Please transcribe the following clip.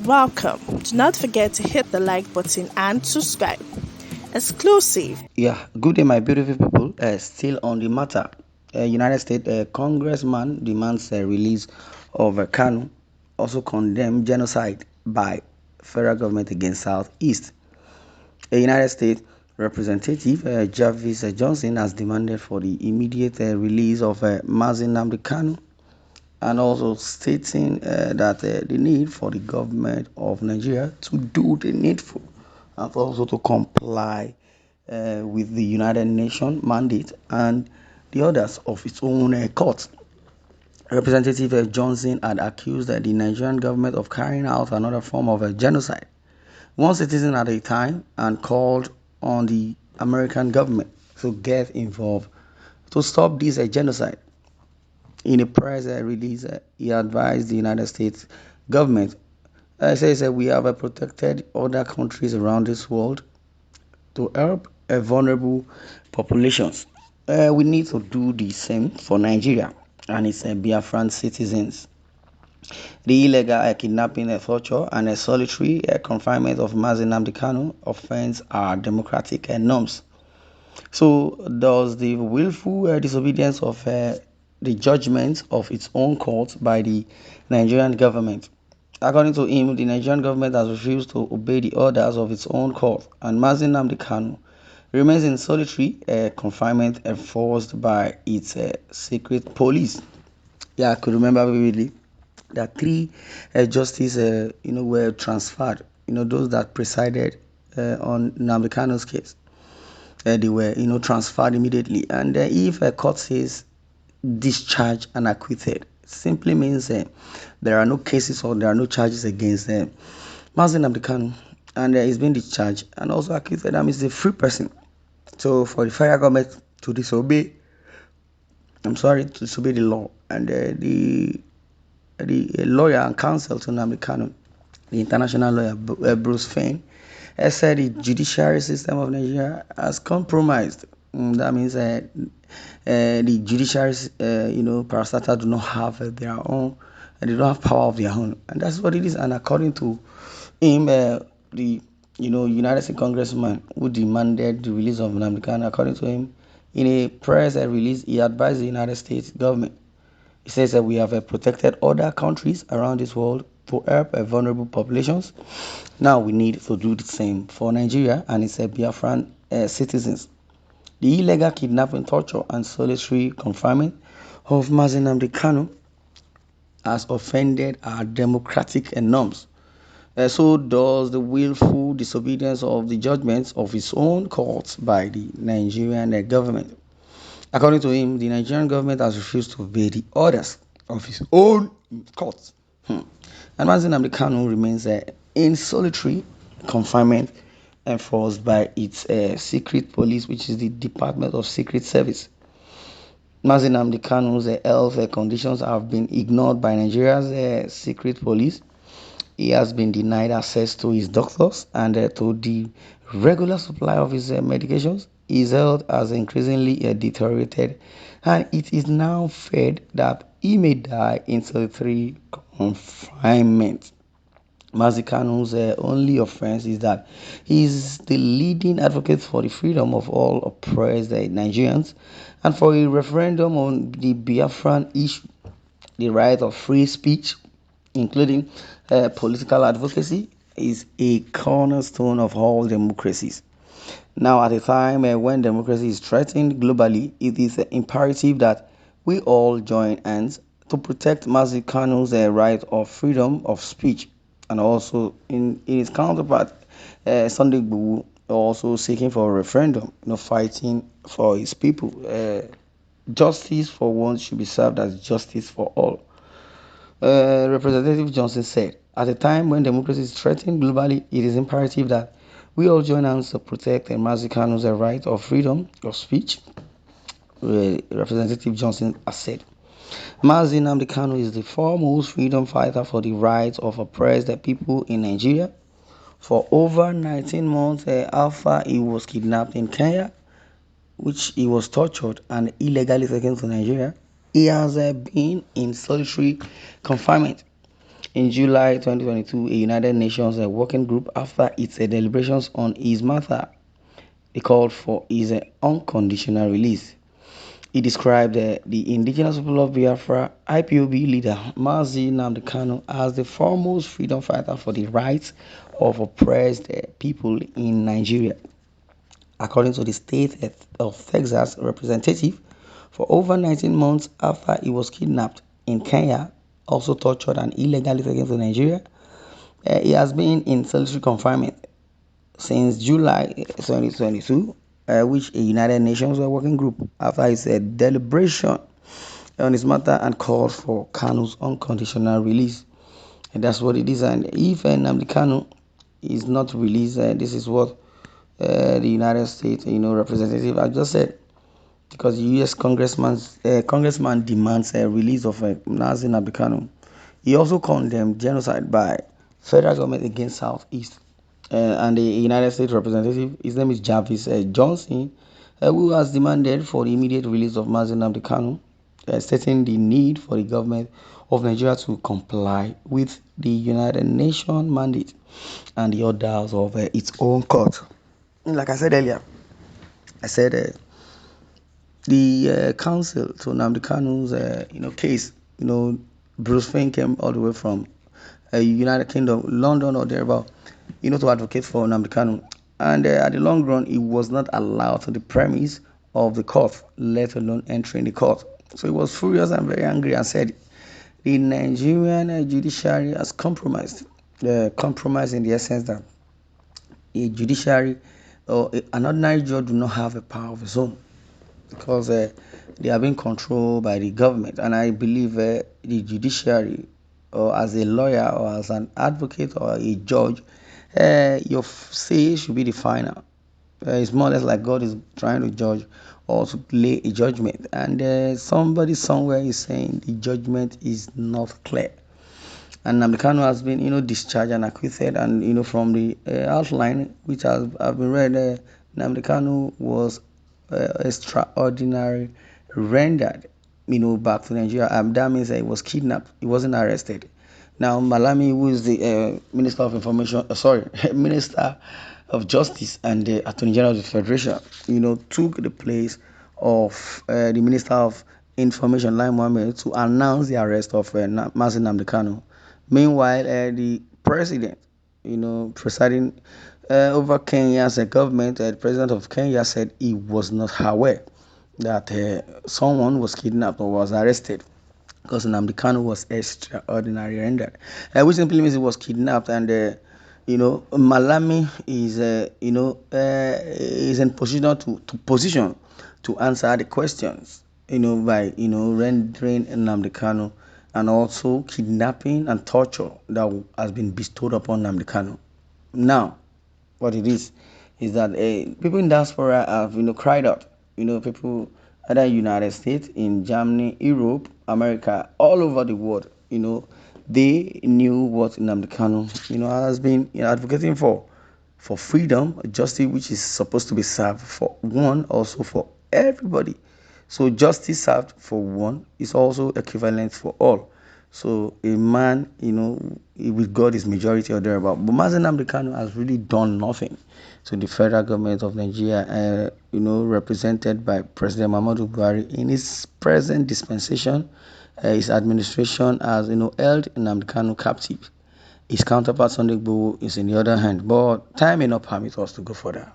Welcome. Do not forget to hit the like button and subscribe. Exclusive. Yeah, good day, my beautiful people. Still on the matter, United States congressman demands the release of Kanu, also condemned genocide by federal government against Southeast. A United States representative Jarvis Johnson has demanded for the immediate release of Nnamdi Kanu, and also stating that the need for the government of Nigeria to do the needful and also to comply with the United Nations mandate and the orders of its own court. Representative Johnson had accused the Nigerian government of carrying out another form of genocide, one citizen at a time, and called on the American government to get involved to stop this genocide. In a press release, he advised the United States government. Says we have protected other countries around this world to help vulnerable populations. We need to do the same for Nigeria and its Biafran citizens. The illegal kidnapping, torture, and solitary confinement of Nnamdi Kanu offends our democratic norms. So, does the willful disobedience of the judgment of its own court by the Nigerian government? According to him, the Nigerian government has refused to obey the orders of its own court, and Mazin Nnamdi Kanu remains in solitary confinement enforced by its secret police. Yeah, I could remember vividly that three justices, were transferred. Those that presided on Nnamdi Kanu's case. They were, transferred immediately. And if a court says discharged and acquitted, simply means there are no cases or there are no charges against Mazin Abdikanu, and he's been discharged and also acquitted. That means a free person. So for the federal government to disobey, to disobey the law, and the lawyer and counsel to Nnamdi Kanu, the international lawyer Bruce Fain, has said the judiciary system of Nigeria has compromised. That means the judiciary, parastatal do not have their own, they don't have power of their own, and that's what it is. And according to him, the United States congressman who demanded the release of Nnamdi Kanu, according to him, in a press release, he advised the United States government. He says that we have protected other countries around this world to help vulnerable populations. Now we need to do the same for Nigeria and its Biafran citizens. The illegal kidnapping, torture, and solitary confinement of Mazin Nnamdi Kanu has offended our democratic norms. So does the willful disobedience of the judgments of its own courts by the Nigerian government. According to him, the Nigerian government has refused to obey the orders of its own courts. And Mazin Nnamdi Kanu remains in solitary confinement enforced by its secret police, which is the Department of Secret Service. Mazin Nnamdi Kanu's health conditions have been ignored by Nigeria's secret police. He has been denied access to his doctors and to the regular supply of his medications. His health has increasingly deteriorated, and it is now feared that he may die in solitary confinement. Mazikanu's only offense is that he is the leading advocate for the freedom of all oppressed Nigerians and for a referendum on the Biafran issue, the right of free speech, including political advocacy, is a cornerstone of all democracies. Now, at a time when democracy is threatened globally, it is imperative that we all join hands to protect Mazikanu's right of freedom of speech, and also in his counterpart, Sunday Igboho, also seeking for a referendum, fighting for his people. Justice for one should be served as justice for all. Representative Johnson said, at a time when democracy is threatened globally, it is imperative that we all join hands to protect Mazikanu's right of freedom of speech. Representative Johnson has said. Mazin Nnamdi Kanu is the foremost freedom fighter for the rights of oppressed people in Nigeria. For over 19 months after he was kidnapped in Kenya, which he was tortured and illegally taken to Nigeria, he has been in solitary confinement. In July 2022, a United Nations working group, after its deliberations on his matter, it called for his unconditional release. He described the indigenous people of Biafra IPOB leader Mazi Nnamdi Kanu as the foremost freedom fighter for the rights of oppressed people in Nigeria. According to the state of Texas representative, for over 19 months after he was kidnapped in Kenya, also tortured and illegally taken to Nigeria, he has been in solitary confinement since July 2022, which a United Nations working group, after its deliberation on his matter and called for Kanu's unconditional release. And that's what it is. And if Nnamdi Kanu is not released, this is what the United States, representative I just said, because the U.S. congressman demands a release of Nazi Nnamdi Kanu. He also condemned genocide by federal government against Southeast. And the United States representative, his name is Jarvis Johnson, who has demanded for the immediate release of Mazi Nnamdi Kanu, stating the need for the government of Nigeria to comply with the United Nations mandate and the orders of its own court. Like I said earlier, I said the counsel to Nnamdi Kanu's case, Bruce Finn came all the way from United Kingdom, London or thereabout, to advocate for Nnamdi Kanu. And at the long run, he was not allowed to the premise of the court, let alone entering the court. So he was furious and very angry and said the Nigerian judiciary has compromised. Compromised in the essence that a judiciary or an ordinary judge do not have a power of his own, because they are being controlled by the government. And I believe the judiciary, or as a lawyer or as an advocate or a judge, your say should be the final. It's more or less like God is trying to judge or to lay a judgment, and somebody somewhere is saying the judgment is not clear. And Nnamdi Kanu has been, discharged and acquitted. And from the outline which has been read, Nnamdi Kanu was extraordinary rendered, back to Nigeria. That means he was kidnapped. He wasn't arrested. Now, Malami, who is the Minister of Information, Minister of Justice and the Attorney General of the Federation, took the place of the Minister of Information, Lai Mohammed, to announce the arrest of Mazi Nnamdi Kanu. Meanwhile, the president, presiding over Kenya's government, the president of Kenya said he was not aware that someone was kidnapped or was arrested, because Nnamdi Kanu was extraordinary rendered, which simply means he was kidnapped. And Malami is is in position to answer the questions, by rendering Nnamdi Kanu, and also kidnapping and torture that has been bestowed upon Nnamdi Kanu. Now, what it is that people in diaspora have cried out. People either United States, in Germany, Europe, America, all over the world. They knew what Nnamdi Kanu has been advocating for freedom, justice, which is supposed to be served for one, also for everybody. So justice served for one is also equivalent for all. So a man, with God is majority or thereabout. But Mazi Nnamdi Kanu has really done nothing to the federal government of Nigeria, represented by President Muhammadu Buhari in his present dispensation. His administration has, held Nnamdi Kanu captive. His counterpart Sunday Igboho is in the other hand. But time may not permit us to go further.